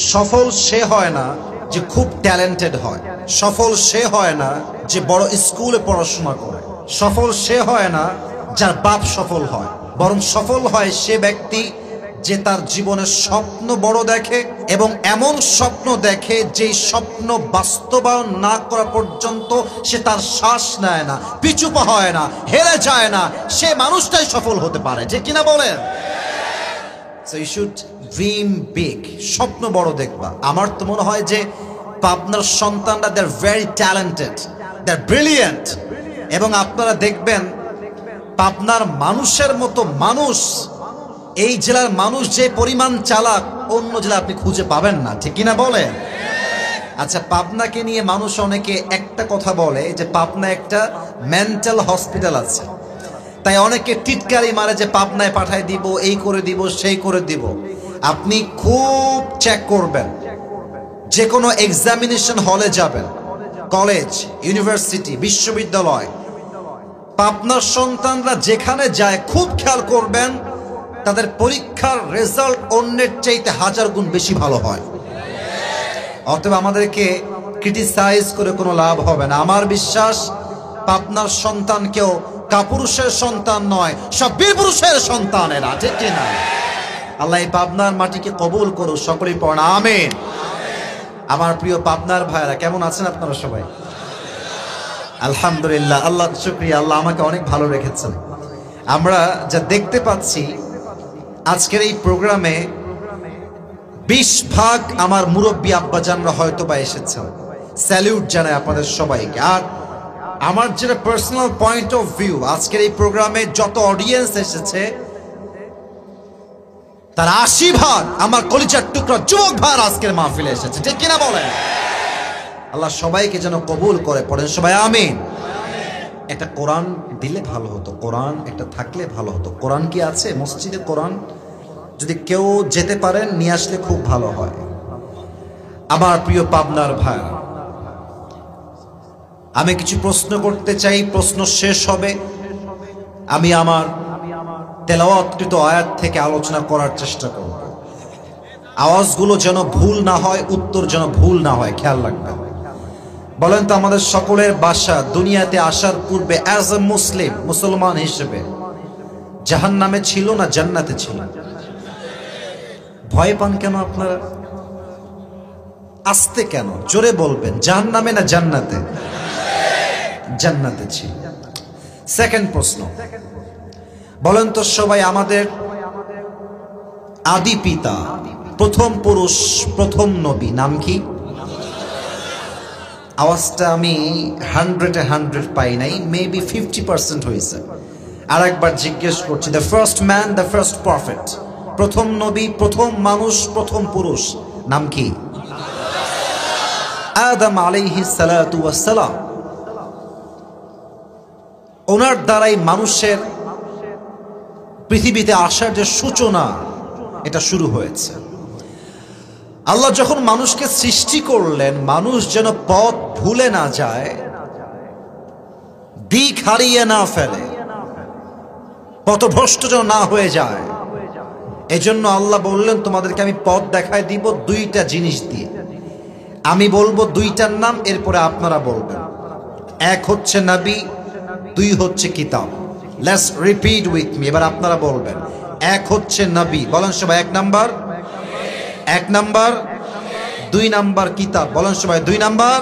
সফল সে হয় না যে খুব ট্যালেন্টেড হয়, সফল সে হয় না যে বড় স্কুলে পড়াশোনা করে, সফল সে হয় না যার বাপ সফল হয়, বরং সফল হয় সে ব্যক্তি যে তার জীবনের স্বপ্ন বড় দেখে এবং এমন স্বপ্ন দেখে যেই স্বপ্ন বাস্তবায়ন না করা পর্যন্ত সে তার শ্বাস নেয় না, পিছু পা হয় না, হেরে যায় না, সে মানুষটাই সফল হতে পারে, যে কিনা বলেন। So you should dream big, স্বপ্ন বড় দেখবা। আমার তো মনে হয় যে পাবনার সন্তানরা they are very talented, they are brilliant, এবং আপনারা দেখবেন পাবনার মানুষের মতো মানুষ, এই জেলার মানুষ যে পরিমাণ চালাক অন্য জেলা আপনি খুঁজে পাবেন না, ঠিক কিনা বলেন। আচ্ছা, পাবনাকে নিয়ে মানুষ অনেকে একটা কথা বলে যে পাবনা একটা মেন্টাল হসপিটাল আছে, তাই অনেকে টিটকারি মারে যে পাবনায় পাঠায় দিব, এই করে দিব, সেই করে দিব। আপনি খুব চেক করবেন, যে কোনো এক্সামিনেশন হলে যাবেন, কলেজ, ইউনিভার্সিটি, বিশ্ববিদ্যালয়, পাবনার সন্তানরা যেখানে যায় খুব খেয়াল করবেন তাদের পরীক্ষার রেজাল্ট অন্যের চাইতে 1000 গুণ বেশি ভালো হয়। অতএব আমাদেরকে ক্রিটিসাইজ করে কোনো লাভ হবে না। আমার বিশ্বাস পাবনার সন্তান কেউ কাপুরুষের সন্তান নয়, সব বীর পুরুষের সন্তান এরা, ঠিক কিনা। আল্লাহ এই পাবনার মাটিকে কবুল করুক, সকলেই পড়েন আমিন। আমার প্রিয় পাবনার ভাইরা, কেমন আছেন আপনারা সবাই? আলহামদুলিল্লাহ, আল্লাহ শুকরিয়া, আল্লাহ আমাকে অনেক ভালো রেখেছেন। আমরা যা দেখতে পাচ্ছি আজকের এই প্রোগ্রামে 20 ভাগ আমার মুরব্বী আব্বাজানরা হয়তো বা এসেছেন, স্যালিউট জানাই আপনাদের সবাইকে। আর আমার যেটা পার্সোনাল পয়েন্ট অফ ভিউ, আজকের এই প্রোগ্রামে যত অডিয়েন্স এসেছে তার 80 ভাগ আমার কলিজার টুকরা যুবক ভাই আজকের মাহফিলে এসেছে, ঠিক কিনা বলেন। আল্লাহ সবাইকে যেন কবুল করে, পড়েন সবাই আমিন। একটা কোরআন দিলে ভালো হতো, কোরআন একটা থাকলে ভালো হতো। কোরআন কি আছে মসজিদে? কোরআন যদি কেউ যেতে পারেন নিয়ে আসলে খুব ভালো হয়। আমার প্রিয় পাবনার ভাই, আমি কিছু প্রশ্ন করতে চাই, প্রশ্ন শেষ হবে আমি আমার তেলাওয়াতকৃত আয়াত থেকে আলোচনা করার চেষ্টা করব। আওয়াজগুলো যেন ভুল না হয়, উত্তর যেন ভুল না হয়, খেয়াল রাখবেন। বলেন তো, আমাদের সকলের বাসা দুনিয়াতে আসার পূর্বে অ্যাজ এ মুসলিম, মুসলমান হিসেবে জাহান্নামে ছিল না জান্নাতে ছিল? ভয় পান কেন আপনারা? আসতে কেন? জোরে বলবেন, জাহান্নামে না জান্নাতে? জান্নাতে ছিল। সেকেন্ড প্রশ্ন, বলেন তো সবাই, আমাদের আদি পিতা, প্রথম পুরুষ, প্রথম নবী নাম কি? আওয়াজটা আমি 100 পাই নাই, মেবি 50% হয়েছে। আর একবার জিজ্ঞেস করছি, the first man, the first prophet, প্রথম নবী, প্রথম মানুষ, প্রথম পুরুষ নাম কি? আদম আলাইহিস সালাতু ওয়াস সালাম। ওনার দ্বারাই মানুষের পৃথিবীতে আসার যে সূচনা, এটা শুরু হয়েছে। আল্লাহ যখন মানুষকে সৃষ্টি করলেন, মানুষ যেন পথ ভুলে না যায়, দিক হারিয়ে না ফেলে, পথভ্রষ্ট যেন না হয়ে যায়, এজন্য আল্লাহ বললেন তোমাদেরকে আমি পথ দেখায় দিব 2টা জিনিস দিয়ে। আমি বলবো 2টার নাম, এরপরে আপনারা বলবেন। এক হচ্ছে নবী, 2 হচ্ছে কিতাব। লেটস রিপিট উইথ মি, এবার আপনারা বলবেন। এক হচ্ছে নবী, বলেন সবাই 1 নাম্বার, 1 নাম্বার। 2 নাম্বার কিতাব, বলেন সবাই 2 নাম্বার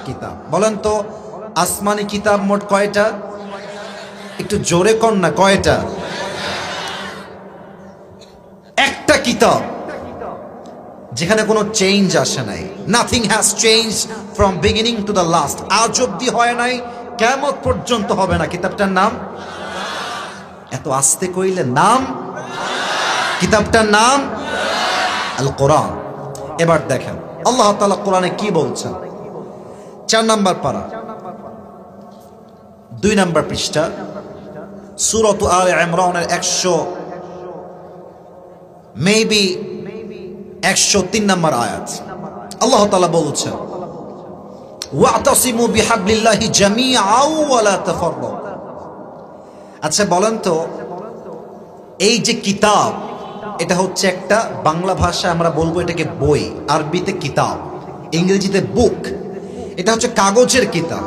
কিতাব। বলেন তো আসমানি কিতাব মোট কয়টা? একটু জোরে কর না, কয়টা? একটা কিতাব যেখানে কোনো চেঞ্জ আসে নাই, nothing has change from beginning to the last, আজ অব্দি হয় নাই, কিয়ামত পর্যন্ত হবে না। কিতাবটার নাম? এত আস্তে কইলে নাম? কিতাবটার নাম আল কোরআন। এবার দেখেন আল্লাহ তাআলা কোরআনে কি বলছেন। 4 নাম্বার পারা, 2 নাম্বার পৃষ্ঠা, সূরা আলে ইমরানের 103 নাম্বার আয়াত। আল্লাহ তাআলা বলছেন, ওয়াতাসিমু বিহাবলিল্লাহি জামিআন ওয়া লা তাফাররাকু। আচ্ছা বলেন তো, এই যে কিতাব, এটা হচ্ছে একটা বাংলা ভাষায় আমরা বলবো এটাকে বই, আরবিতে কিতাব, ইংরেজিতে বুক। এটা হচ্ছে কাগজের কিতাব,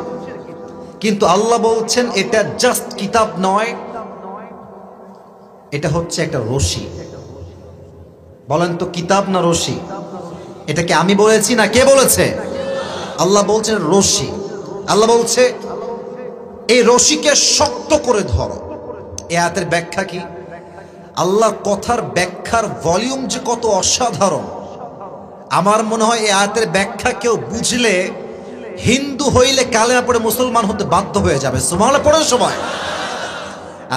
কিন্তু আল্লাহ বলছেন এটা জাস্ট কিতাব নয়, এটা হচ্ছে একটা রশি। বলেন তো কিতাব না রশি? এটাকে আমি বলেছি না কে বলেছে? আল্লাহ বলছেন রশি। আল্লাহ বলছে এই রশিকে শক্ত করে ধরো। এই আয়াতের ব্যাখ্যা কি? আল্লাহর কথার ব্যাখ্যার ভলিউম যে কত অসাধারণ, আমার মনে হয় এই আয়াতের ব্যাখ্যা কেউ বুঝলে হিন্দু হইলে কালেমা পড়ে মুসলমান হতে বাধ্য হয়ে যাবে। সুবহানাল্লাহ পড়ার সময়।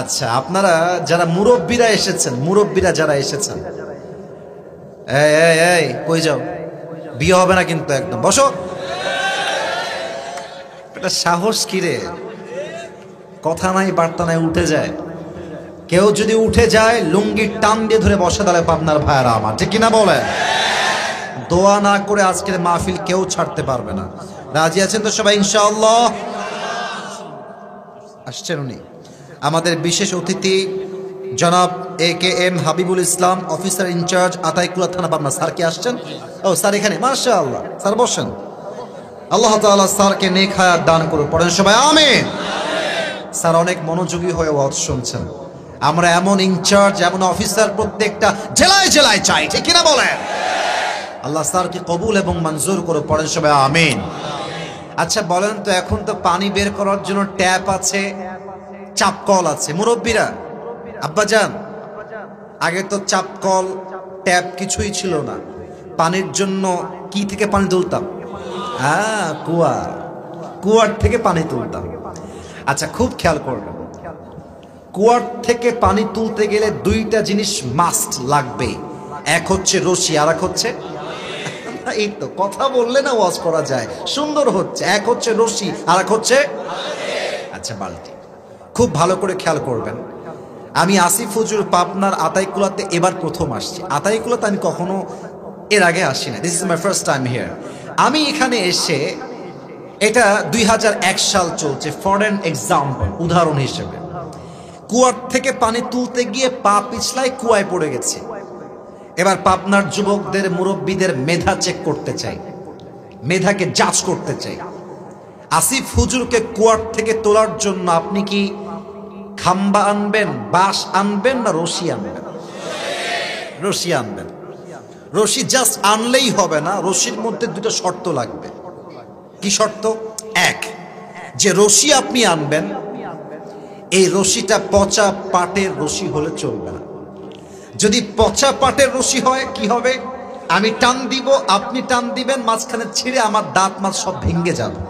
আচ্ছা, আপনারা যারা মুরব্বীরা এসেছেন, মুরব্বীরা যারা এসেছেন, এই এই এই কই যাও? বিয়ে হবে না কিন্তু, একদম বসো। এটা সাহস কিরে? কথা নাই বার্তা নাই, উঠে যায়। কেউ যদি উঠে যায় লুঙ্গির টান দিয়ে ধরে বসে দাঁড়ায় পাবনার ভাইয়ারা আমার, ঠিক কিনা বলে? দোয়া না করে আজকের মাহফিল কেউ ছাড়তে পারবে না। রাজি আছেন তো সবাই ইনশাআল্লাহ? আসছেন উনি আমাদের বিশেষ অতিথি জনাব AKM হাবিবুল ইসলাম, অফিসার ইনচার্জ, আতাইকুলা থানা, পাবনা। স্যার কি আসছেন? ও স্যার এখানে, মাশাআল্লাহ। স্যার বসেন। আল্লাহ তাআলা স্যারকে নেক হায়াত দান করুন। পড়েন সবাই আমিন। স্যার অনেক মনোযোগী হয়ে ওয়াজ শুনছেন। আমরা এমন ইনচার্জ, এমন অফিসার প্রত্যেকটা জেলায় জেলায় চাই, ঠিক কিনা বলেন? আল্লাহ স্যারকে কবুল এবং মঞ্জুর করে। পড়েন সবাই আমিন। আচ্ছা বলেন তো, এখন তো পানি বের করার জন্য ট্যাপ আছে, চাপকল আছে। মুরব্বীরা, আব্বাজান, আগে তো চাপকল ট্যাপ কিছুই ছিল না। পানির জন্য কি থেকে পানি তুলতাম? হ্যাঁ, কুয়ার থেকে পানি তুলতাম। আচ্ছা খুব খেয়াল করবেন, কুয়ার থেকে পানি তুলতে গেলে দুইটা জিনিস মাস্ট লাগবে। এক হচ্ছে রশি, আর এক হচ্ছে, এই তো কথা বললে না ওয়াজ করা যায়, সুন্দর হচ্ছে। এক হচ্ছে রশি, আর এক হচ্ছে আচ্ছা বালতি। খুব ভালো করে খেয়াল করবেন। আমি আসিফ হুজুর পাবনার আতাইকুলাতে এবার প্রথম আসছি। আতাইকুলাতে আমি কখনো এর আগে আসি না। This is my first time here. আমি এখানে এসে, এটা 2001 সাল চলছে, ফর অ্যান এক্সাম্পল, উদাহরণ হিসেবে, কুয়ার থেকে পানি তুলতে গিয়ে পা পিছলায় কুয়ায় পড়ে গেছে। এবার পাবনার যুবকদের, মুরব্বীদের মেধা চেক করতে চাই, মেধাকে যাচ করতে চাই। আসিফ হুজুরকে কুয়ার থেকে তোলার জন্য আপনি কি খাম্বা আনবেন, বাঁশ আনবেন, না রশি আনবেন? রশি আনবেন। রশি জাস্ট আনলেই হবে না, রশির মধ্যে দুটো শর্ত লাগবে। কি শর্ত? এক, যে রশি আপনি আনবেন, এই রশিটা পচা পাটের রশি হলে চলবে না। যদি পচা পাটের রশি হয় কি হবে? আমি টান দিব, আপনি টান দিবেন, মাঝখানে ছিঁড়ে আমার দাঁত মাছ সব ভেঙে যাবে।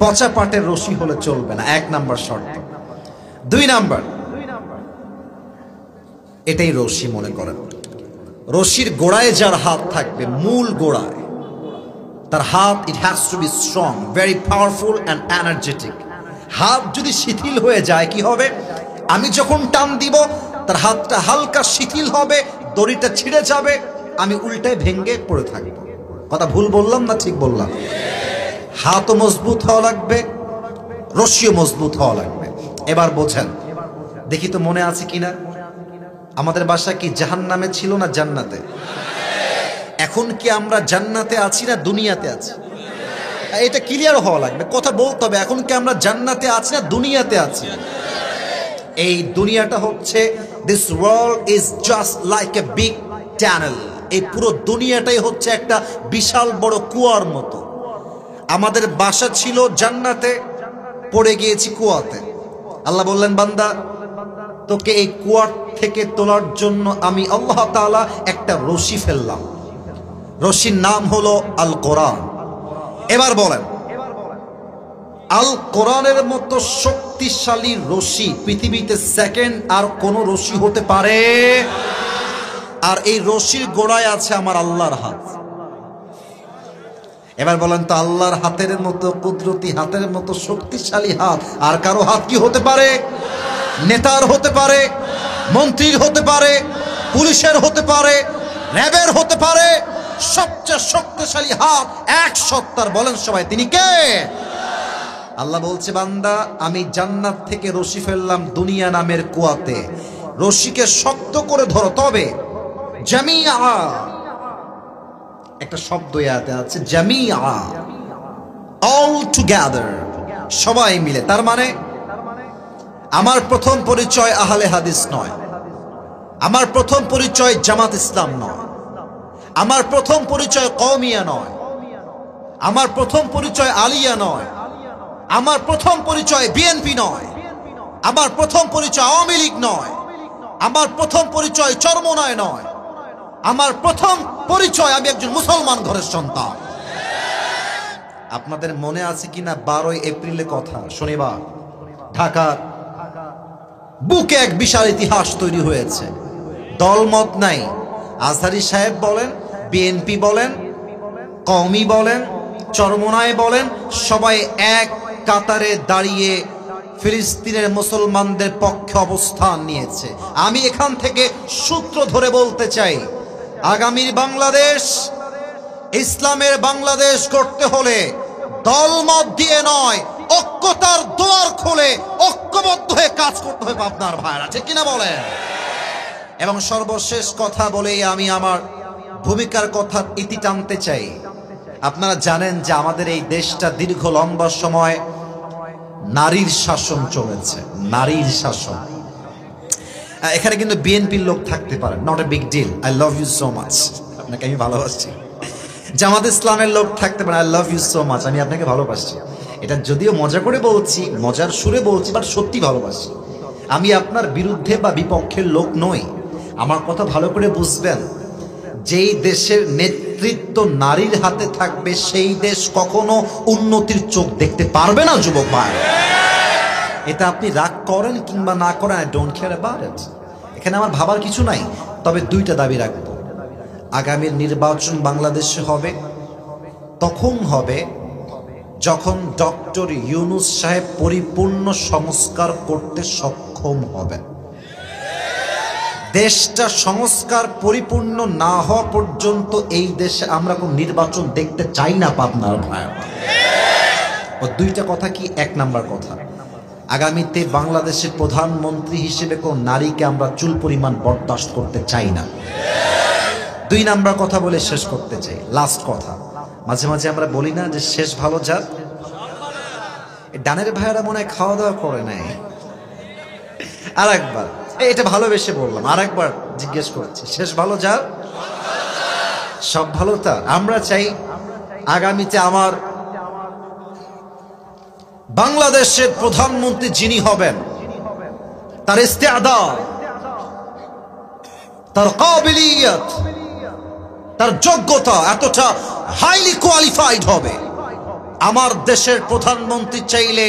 পচা পাটের রশি হলে চলবে না, 1 নাম্বার শর্ত। 2 নাম্বার, এটাই রশি মনে করেন, রশির গোড়ায় যার হাত থাকবে, মূল গোড়ায় তার হাত, it has to be strong, very powerful and energetic. হাত যদি শিথিল হয়ে যায় কি হবে? আমি যখন টান দিব তার হাতটা হালকা শিথিল হবে, দড়িটা ছিঁড়ে যাবে, আমি উল্টায় ভেঙ্গে পড়ে থাকব। কথা ভুল বললাম না ঠিক বললাম? হাতও মজবুত হওয়া লাগবে, রশিও মজবুত হওয়া লাগবে। এবার বোঝেন, দেখি তো মনে আছে কিনা, আমাদের বাসা কি জাহান্নামে ছিল না জান্নাতে? এখন কি আমরা জান্নাতে আছি না দুনিয়াতে আছি? এটা ক্লিয়ার হওয়া লাগবে, কথা বলতে হবে। এখন কি আমরা জান্নাতে আছি না দুনিয়াতে আছি? এই দুনিয়াটা হচ্ছে, this world is just like a big tunnel. এই পুরো দুনিয়াটাই হচ্ছে একটা বিশাল বড় কুয়ার মতো। আমাদের বাসা ছিল জান্নাতে, পড়ে গিয়েছি কুয়াতে। আল্লাহ বললেন, বান্দা তোকে এই কুয়ার থেকে তোলার জন্য আমি আল্লাহ তাআলা একটা রশি ফেললাম। রশির নাম হলো আল কোরআন। এবার বলেন, আল কোরআনের মতো শক্তিশালী রশি পৃথিবীতে সেকেন্ড আর কোন রশি হতে পারে? আর এই রশির গোড়ায় আছে আমার আল্লাহর হাত। এবার বলেন তো, আল্লাহর হাতের মতো কুদরতি, হাতের মতো শক্তিশালী হাত আর কারো হাত কি হতে পারে? নেতার হতে পারে, মন্ত্রীর হতে পারে, পুলিশের হতে পারে, র্যাবের হতে পারে। সবচেয়ে শক্তিশালী হাত এক সত্তার। বলেন সবাই, তিনি কে? আল্লাহ বলছে, বান্দা আমি জান্নাত থেকে রশি ফেললাম দুনিয়া নামের কুয়াতে। রশিকে শক্ত করে ধরো, তবে জামিআ, একটা শব্দ ইয়াতে আছে জামিআ, অল টুগেদার, সবাই মিলে। তার মানে আমার প্রথম পরিচয় আহলে হাদিস নয়, আমার প্রথম পরিচয় জামাত ইসলাম নয়, আমার প্রথম পরিচয় কওমিয়া নয়, আমার প্রথম পরিচয় আলিয়া নয়, আমার প্রথম পরিচয় বিএনপি নয়, আমার প্রথম পরিচয় আওয়ামী লীগ নয়, আমার প্রথম পরিচয় চরমোনায় নয়, আমার প্রথম পরিচয় আমি একজন মুসলমান ঘরের সন্তান। আপনাদের মনে আছে কিনা 12 এপ্রিলের কথা, শনিবার ঢাকার বুকে এক বিশাল ইতিহাস তৈরি হয়েছে। দলমত নাই, আজহারী সাহেব বলেন, বিএনপি বলেন, কওমি বলেন, চরমোনায় বলেন, সবাই এক কাতারে দাঁড়িয়ে ফিলিস্তিনের মুসলমানদের পক্ষে অবস্থান নিয়েছে। আমি এখান থেকে সূত্র ধরে বলতে চাই, আগামীর বাংলাদেশ, ইসলামের বাংলাদেশ গড়তে হলে দলমত দিয়ে নয়, ঐক্যতার দুয়ার খুলে ঐক্যবদ্ধ হয়ে কাজ করতে হবে আপনার ভাইরা, ঠিক কিনা বলেন? এবং সর্বশেষ কথা বলেই আমি আমার ভূমিকার কথা ইতি টানতে চাই। আপনারা জানেন যে আমাদের এই দেশটা দীর্ঘ লম্বা সময় নারীর শাসন চলেছে, নারীর শাসন। এখানে কিন্তু বিএনপির লোক থাকতে পারে, not a big deal, I love you so much, আপনাকে আমি ভালোবাসি। জামাত ইসলামের লোক থাকতে পারে, I love you so much, আমি আপনাকে ভালোবাসি। এটা যদিও মজা করে বলছি, মজার সুরে বলছি, বাট সত্যি ভালোবাসি। আমি আপনার বিরুদ্ধে বা বিপক্ষের লোক নই। আমার কথা ভালো করে বুঝবেন, যেই দেশের নেতৃত্ব নারীর হাতে থাকবে সেই দেশ কখনো উন্নতির চোখ দেখতে পারবে না যুবক ভাই। এটা আপনি রাগ করেন কিংবা না করেন, I don't care about it. এখানে আমার ভাবার কিছু নাই। তবে দুইটা দাবি রাখবো, আগামীর নির্বাচন বাংলাদেশে হবে, তখন হবে যখন ডক্টর ইউনূস সাহেব পরিপূর্ণ সংস্কার করতে সক্ষম হবেন। দেশটা সংস্কার পরিপূর্ণ না হওয়া পর্যন্ত এই দেশে আমরা কোন নির্বাচন দেখতে চাই না পাবনার ভাই। ও দুইটা কথা কি? এক নাম্বার কথা, আগামীতে বাংলাদেশের প্রধানমন্ত্রী হিসেবে কোন নারীকে আমরা চুল পরিমাণ বরদাস্ত করতে চাই না। দুই নাম্বার কথা বলে শেষ করতে চাই, লাস্ট কথা। মাঝে মাঝে আমরা বলি না যে শেষ ভালো যাক। ডানের ভাইয়েরা মনে হয় খাওয়া দাওয়া করে নাই। আর একবার, এটা ভালোবেসে বললাম, আর একবার জিজ্ঞেস করছি, শেষ ভালো যাক, সব ভালো তার। আমরা চাই আগামীতে আমার বাংলাদেশের প্রধানমন্ত্রী যিনি হবেন, তার ইস্তেআদাদ, তার কাবিলিয়ত, তার যোগ্যতা এতটা হাইলি কোয়ালিফাইড হবে। আমার দেশের প্রধানমন্ত্রী চাইলে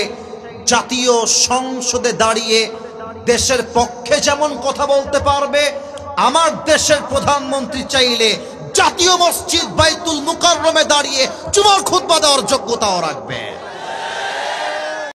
জাতীয় সংসদে দাঁড়িয়ে দেশের পক্ষে যেমন কথা বলতে পারবে, আমার দেশের প্রধানমন্ত্রী চাইলে জাতীয় মসজিদ বাইতুল মুকাররমে দাঁড়িয়ে জুমার খুতবা দেওয়ার যোগ্যতাও রাখবে।